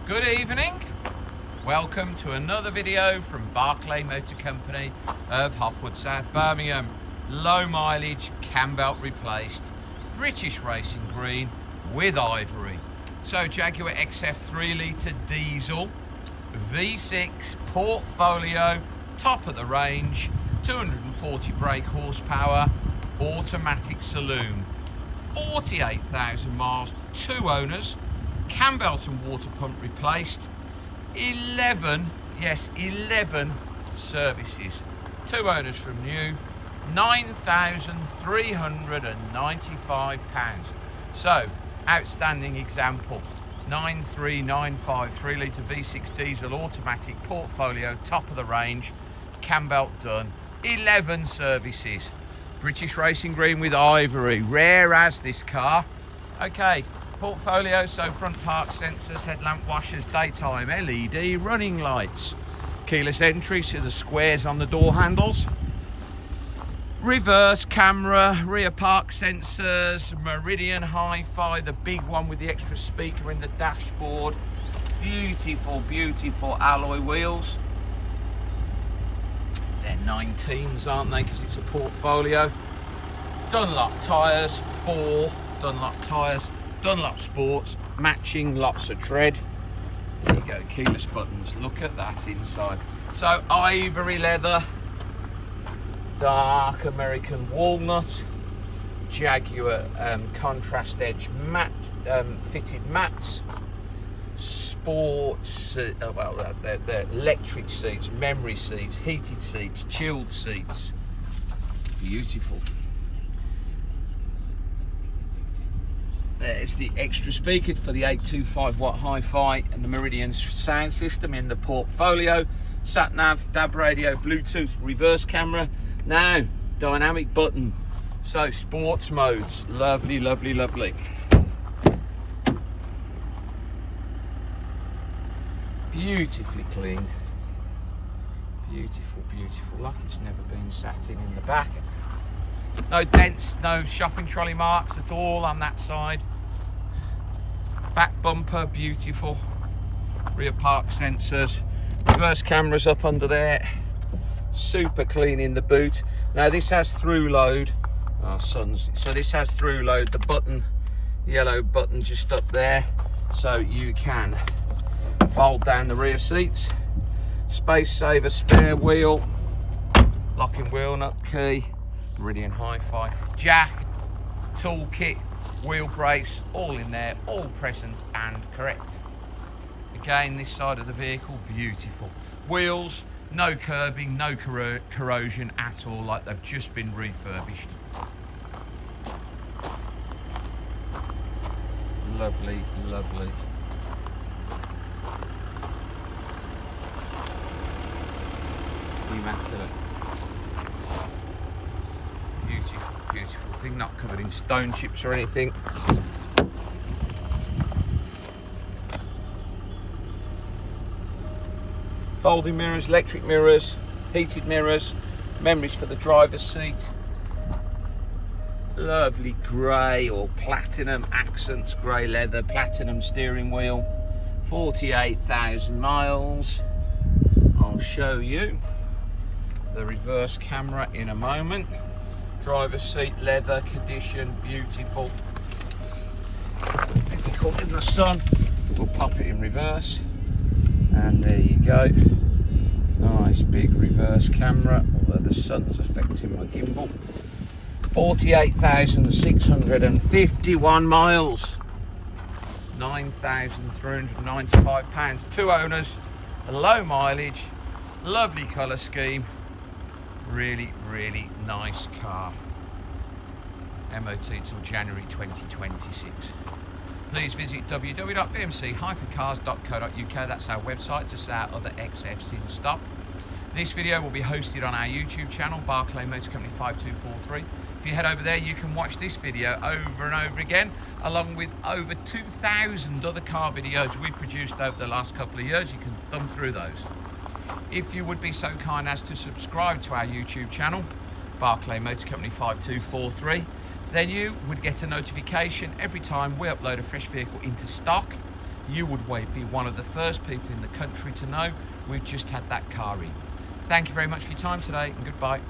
Good evening. Welcome to another video from Barclay Motor Company of Hopwood, South Birmingham. Low mileage, cam belt replaced, British racing green with ivory. So Jaguar XF 3 litre diesel, V6 portfolio, top of the range, 240 brake horsepower, automatic saloon, 48,000 miles, 2 owners, cam belt and water pump replaced, 11 services, 2 owners from new, £9,395. So outstanding example, 9395 3 litre V6 diesel automatic portfolio, top of the range, cam belt done, 11 services, British racing green with ivory, rare as this car. Okay, portfolio, so front park sensors, headlamp washers, daytime LED, running lights, keyless entry, so the squares on the door handles, reverse camera, rear park sensors, MERIDIAN HIFI, the big one with the extra speaker in the dashboard, beautiful alloy wheels. They're 19s, aren't they, because it's a portfolio. Dunlop tyres, 4 Dunlop tyres, Dunlop Sports, matching, lots of tread. There you go, keyless buttons, look at that inside. So ivory leather, dark American walnut, Jaguar contrast edge mat, fitted mats, sports, they're electric seats, memory seats, heated seats, chilled seats, beautiful. There's the extra speaker for the 825 watt hi-fi and the MERIDIAN sound system in the portfolio. Sat nav, DAB radio, Bluetooth, reverse camera. Now, dynamic button. So sports modes, lovely. Beautifully clean. Beautiful, like it's never been sat in the back. No dents, no shopping trolley marks at all on that side. Back bumper, beautiful. Rear park sensors. Reverse cameras up under there. Super clean in the boot. Now this has through load. So this has through load. The button, yellow button just up there. So you can fold down the rear seats. Space saver, spare wheel. Locking wheel nut key. MERIDIAN hi-fi, jack, toolkit, wheel brace, all in there, all present and correct. Again, this side of the vehicle, beautiful. Wheels, no curbing, no corrosion at all, like they've just been refurbished. Lovely. Immaculate. Beautiful thing, not covered in stone chips or anything. Folding mirrors, electric mirrors, heated mirrors, memories for the driver's seat. Lovely grey or platinum accents, grey leather, platinum steering wheel. 48,000 miles. I'll show you the reverse camera in a moment. Driver's seat, leather condition, beautiful. Difficult in the sun. We'll pop it in reverse. And there you go. Nice big reverse camera, although the sun's affecting my gimbal. 48,651 miles. £9,395. 2 owners, a low mileage, lovely colour scheme. Really nice car. MOT till January 2026. Please visit www.bmc-cars.co.uk. That's our website to see our other XFs in stock. This video will be hosted on our YouTube channel, Barclay Motor Company 5243. If you head over there, you can watch this video over and over again, along with over 2,000 other car videos we've produced over the last couple of years. You can thumb through those. If you would be so kind as to subscribe to our YouTube channel, Barclay Motor Company 5243, then you would get a notification every time we upload a fresh vehicle into stock. you would be one of the first people in the country to know we've just had that car in. Thank you very much for your time today, and goodbye.